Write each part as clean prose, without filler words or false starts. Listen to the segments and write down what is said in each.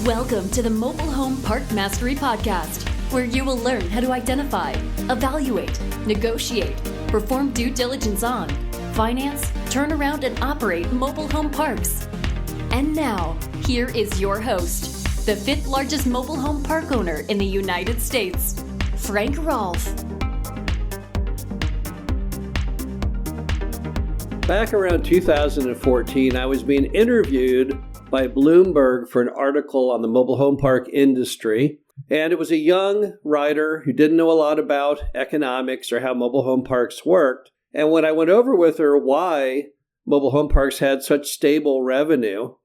Welcome to the Mobile Home Park Mastery Podcast, where you will learn how to identify, evaluate, negotiate, perform due diligence on, finance, turn around, and operate mobile home parks. And now, here is your host, the fifth largest mobile home park owner in the United States, Frank Rolfe. Back around 2014, I was being interviewed by Bloomberg for an article on the mobile home park industry. And it was a young writer who didn't know a lot about economics or how mobile home parks worked. And when I went over with her why mobile home parks had such stable revenue,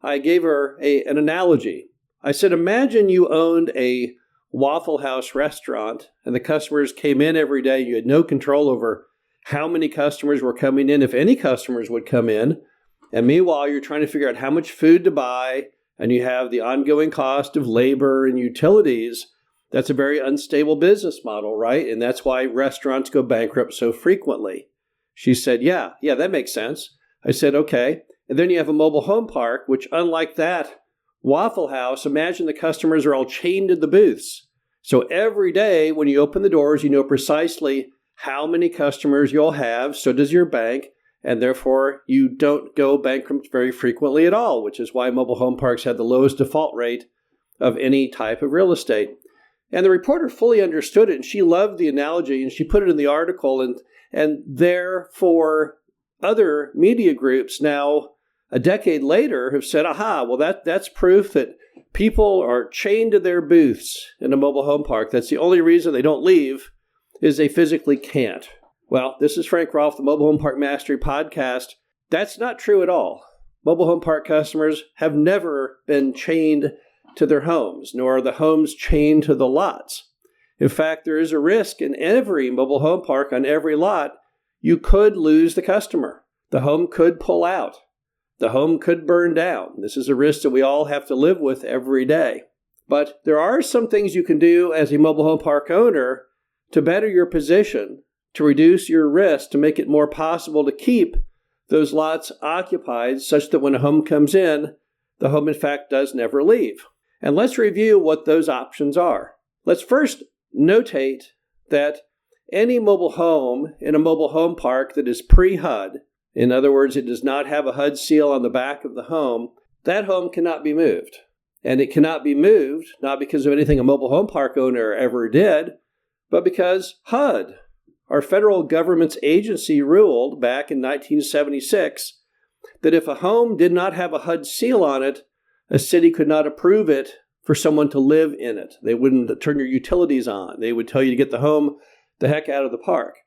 I gave her an analogy. I said, imagine you owned a Waffle House restaurant and the customers came in every day. You had no control over how many customers were coming in, if any customers would come in. And meanwhile, you're trying to figure out how much food to buy, and you have the ongoing cost of labor and utilities. That's a very unstable business model, right? And that's why restaurants go bankrupt so frequently. She said, yeah, that makes sense. I said, okay. And then you have a mobile home park, which unlike that Waffle House, imagine the customers are all chained to the booths. So every day when you open the doors, you know precisely how many customers you'll have. So does your bank. And therefore, you don't go bankrupt very frequently at all, which is why mobile home parks had the lowest default rate of any type of real estate. And the reporter fully understood it, and she loved the analogy, and she put it in the article. And therefore, other media groups now, a decade later, have said, aha, well, that's proof that people are chained to their booths in a mobile home park. That's the only reason they don't leave, is they physically can't. Well, this is Frank Rolfe, the Mobile Home Park Mastery Podcast. That's not true at all. Mobile home park customers have never been chained to their homes, nor are the homes chained to the lots. In fact, there is a risk in every mobile home park on every lot. You could lose the customer. The home could pull out. The home could burn down. This is a risk that we all have to live with every day. But there are some things you can do as a mobile home park owner to better your position, to reduce your risk, to make it more possible to keep those lots occupied such that when a home comes in, the home in fact does never leave. And let's review what those options are. Let's first notate that any mobile home in a mobile home park that is pre-HUD, in other words, it does not have a HUD seal on the back of the home, that home cannot be moved. And it cannot be moved, not because of anything a mobile home park owner ever did, but because HUD, our federal government's agency, ruled back in 1976 that if a home did not have a HUD seal on it, a city could not approve it for someone to live in it. They wouldn't turn your utilities on. They would tell you to get the home the heck out of the park.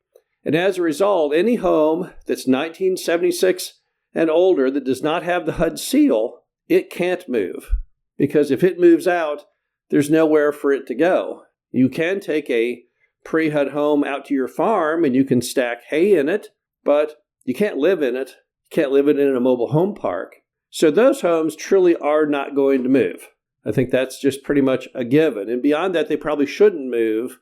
And as a result, any home that's 1976 and older that does not have the HUD seal, it can't move. Because if it moves out, there's nowhere for it to go. You can take a pre-HUD home out to your farm and you can stack hay in it, but you can't live in it. You can't live in it in a mobile home park. So those homes truly are not going to move. I think that's just pretty much a given. And beyond that, they probably shouldn't move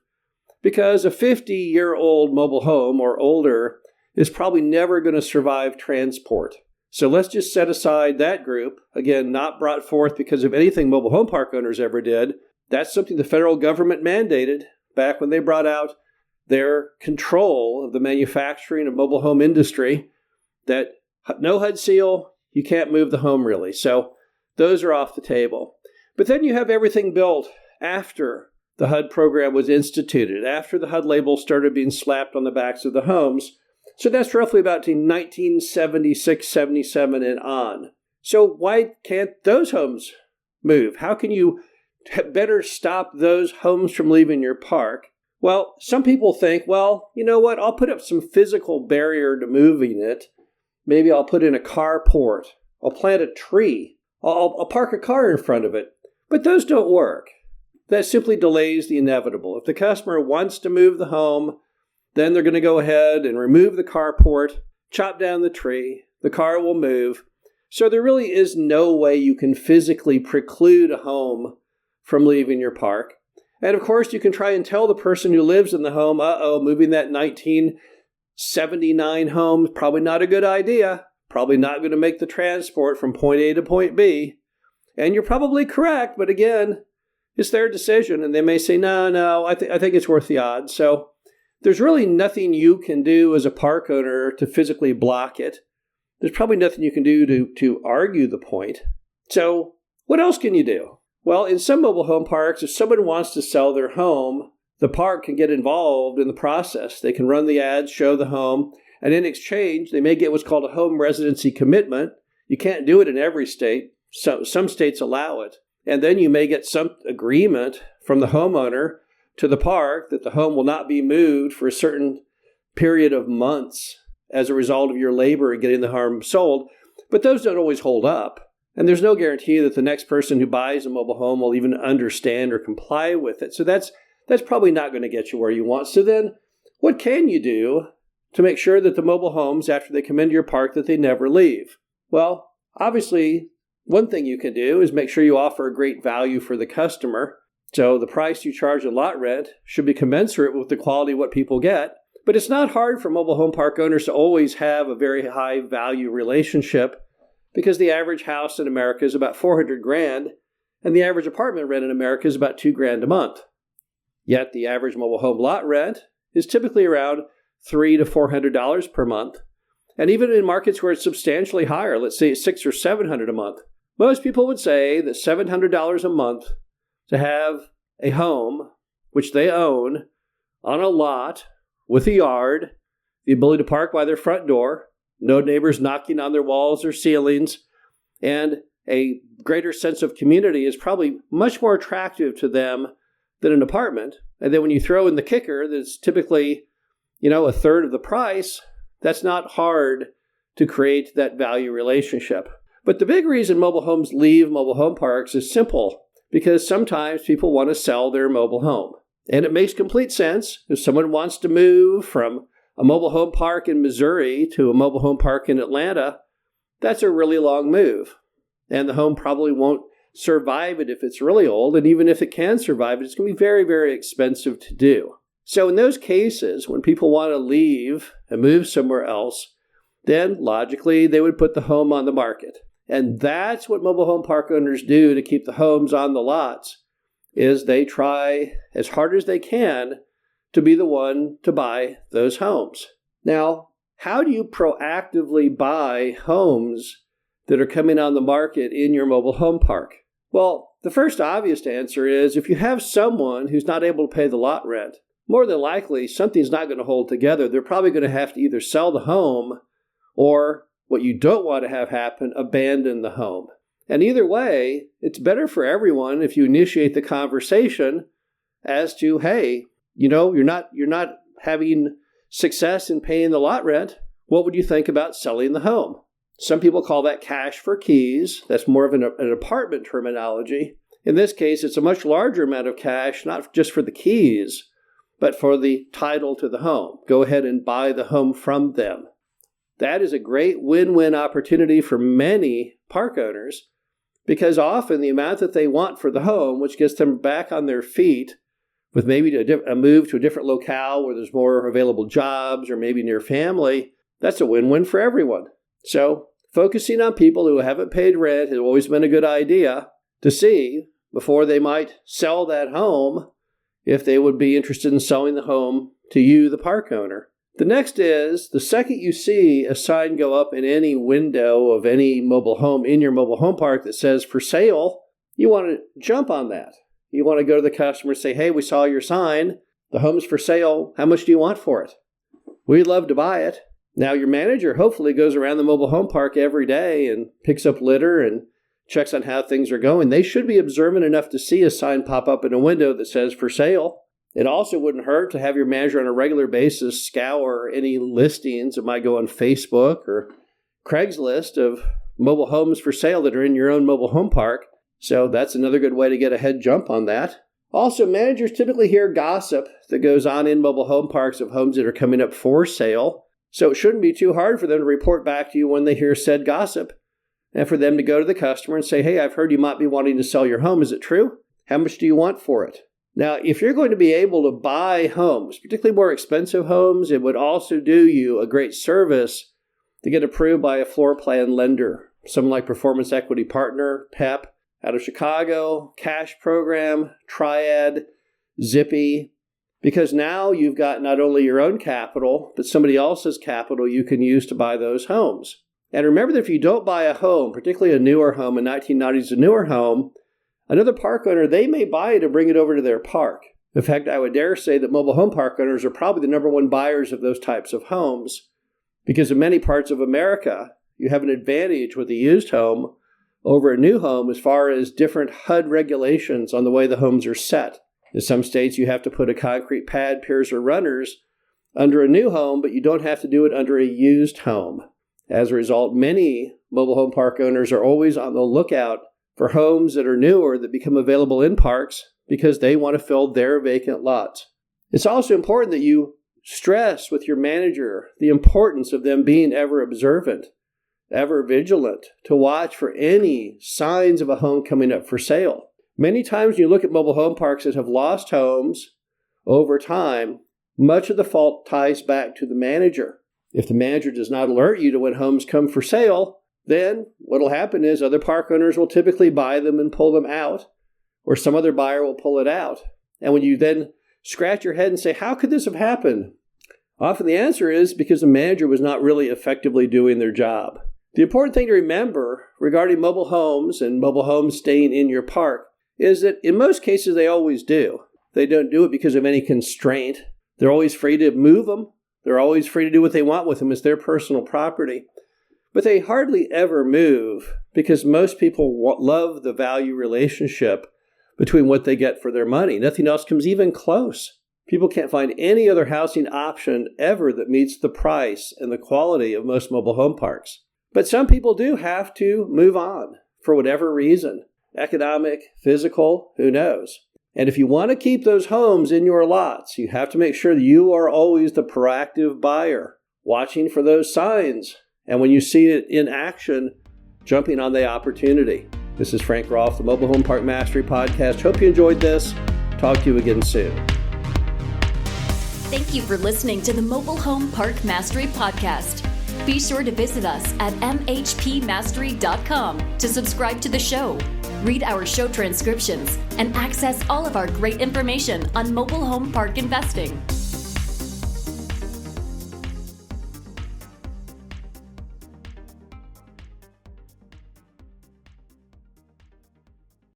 because a 50-year-old mobile home or older is probably never going to survive transport. So let's just set aside that group. Again, not brought forth because of anything mobile home park owners ever did. That's something the federal government mandated back when they brought out their control of the manufacturing of mobile home industry, that no HUD seal, you can't move the home really. So those are off the table. But then you have everything built after the HUD program was instituted, after the HUD label started being slapped on the backs of the homes. So that's roughly about 1976, 77 and on. So why can't those homes move? How can you better stop those homes from leaving your park? Well, some people think, well, you know what? I'll put up some physical barrier to moving it. Maybe I'll put in a carport. I'll plant a tree. I'll park a car in front of it. But those don't work. That simply delays the inevitable. If the customer wants to move the home, then they're going to go ahead and remove the carport, chop down the tree, the car will move. So there really is no way you can physically preclude a home from leaving your park. And of course, you can try and tell the person who lives in the home, moving that 1979 home is probably not a good idea. Probably not going to make the transport from point A to point B. And you're probably correct, but again, it's their decision, and they may say, no, I think it's worth the odds. So there's really nothing you can do as a park owner to physically block it. There's probably nothing you can do to argue the point. So what else can you do? Well, in some mobile home parks, if someone wants to sell their home, the park can get involved in the process. They can run the ads, show the home, and in exchange, they may get what's called a home residency commitment. You can't do it in every state. So some states allow it. And then you may get some agreement from the homeowner to the park that the home will not be moved for a certain period of months as a result of your labor in getting the home sold. But those don't always hold up. And there's no guarantee that the next person who buys a mobile home will even understand or comply with it. So that's probably not going to get you where you want. So then what can you do to make sure that the mobile homes, after they come into your park, that they never leave? Well, obviously, one thing you can do is make sure you offer a great value for the customer. So the price you charge in lot rent should be commensurate with the quality of what people get. But it's not hard for mobile home park owners to always have a very high value relationship, because the average house in America is about $400,000, and the average apartment rent in America is about $2,000 a month. Yet the average mobile home lot rent is typically around $300 to $400 per month. And even in markets where it's substantially higher, let's say it's $600 or $700 a month, most people would say that $700 a month to have a home, which they own, on a lot with a yard, the ability to park by their front door, no neighbors knocking on their walls or ceilings, and a greater sense of community is probably much more attractive to them than an apartment. And then when you throw in the kicker that's typically, a third of the price, that's not hard to create that value relationship. But the big reason mobile homes leave mobile home parks is simple, because sometimes people want to sell their mobile home. And it makes complete sense. If someone wants to move from a mobile home park in Missouri to a mobile home park in Atlanta, that's a really long move. And the home probably won't survive it if it's really old. And even if it can survive it, it's going to be very, very expensive to do. So in those cases, when people want to leave and move somewhere else, then logically they would put the home on the market. And that's what mobile home park owners do to keep the homes on the lots, is they try as hard as they can to be the one to buy those homes. Now, how do you proactively buy homes that are coming on the market in your mobile home park? Well, the first obvious answer is if you have someone who's not able to pay the lot rent, more than likely something's not going to hold together. They're probably going to have to either sell the home or, what you don't want to have happen, abandon the home. And either way, it's better for everyone if you initiate the conversation as to, hey, you're not having success in paying the lot rent. What would you think about selling the home? Some people call that cash for keys. That's more of an apartment terminology. In this case, it's a much larger amount of cash, not just for the keys, but for the title to the home. Go ahead and buy the home from them. That is a great win-win opportunity for many park owners, because often the amount that they want for the home, which gets them back on their feet with maybe a move to a different locale where there's more available jobs or maybe near family, that's a win-win for everyone. So focusing on people who haven't paid rent has always been a good idea to see before they might sell that home, if they would be interested in selling the home to you, the park owner. The next is, the second you see a sign go up in any window of any mobile home in your mobile home park that says for sale, you want to jump on that. You want to go to the customer and say, hey, we saw your sign. The home's for sale. How much do you want for it? We'd love to buy it. Now, your manager hopefully goes around the mobile home park every day and picks up litter and checks on how things are going. They should be observant enough to see a sign pop up in a window that says for sale. It also wouldn't hurt to have your manager on a regular basis scour any listings that might go on Facebook or Craigslist of mobile homes for sale that are in your own mobile home park. So that's another good way to get a head jump on that. Also, managers typically hear gossip that goes on in mobile home parks of homes that are coming up for sale. So it shouldn't be too hard for them to report back to you when they hear said gossip, and for them to go to the customer and say, hey, I've heard you might be wanting to sell your home. Is it true? How much do you want for it? Now, if you're going to be able to buy homes, particularly more expensive homes, it would also do you a great service to get approved by a floor plan lender, someone like Performance Equity Partner, PEP, out of Chicago, Cash Program, Triad, Zippy, because now you've got not only your own capital, but somebody else's capital you can use to buy those homes. And remember that if you don't buy a home, particularly a newer home, a 1990s, a newer home, another park owner, they may buy it and bring it over to their park. In fact, I would dare say that mobile home park owners are probably the number one buyers of those types of homes, because in many parts of America, you have an advantage with a used home over a new home as far as different HUD regulations on the way the homes are set. In some states, you have to put a concrete pad, piers, or runners under a new home, but you don't have to do it under a used home. As a result, many mobile home park owners are always on the lookout for homes that are newer that become available in parks because they want to fill their vacant lots. It's also important that you stress with your manager the importance of them being ever observant, ever vigilant, to watch for any signs of a home coming up for sale. Many times when you look at mobile home parks that have lost homes over time, much of the fault ties back to the manager. If the manager does not alert you to when homes come for sale, then what will happen is other park owners will typically buy them and pull them out, or some other buyer will pull it out. And when you then scratch your head and say, how could this have happened? Often the answer is because the manager was not really effectively doing their job. The important thing to remember regarding mobile homes and mobile homes staying in your park is that in most cases they always do. They don't do it because of any constraint. They're always free to move them. They're always free to do what they want with them. It's their personal property. But they hardly ever move because most people love the value relationship between what they get for their money. Nothing else comes even close. People can't find any other housing option ever that meets the price and the quality of most mobile home parks. But some people do have to move on for whatever reason. Economic, physical, who knows? And if you want to keep those homes in your lots, you have to make sure that you are always the proactive buyer, watching for those signs. And when you see it in action, jumping on the opportunity. This is Frank Rolfe, the Mobile Home Park Mastery Podcast. Hope you enjoyed this. Talk to you again soon. Thank you for listening to the Mobile Home Park Mastery Podcast. Be sure to visit us at mhpmastery.com to subscribe to the show, read our show transcriptions, and access all of our great information on mobile home park investing.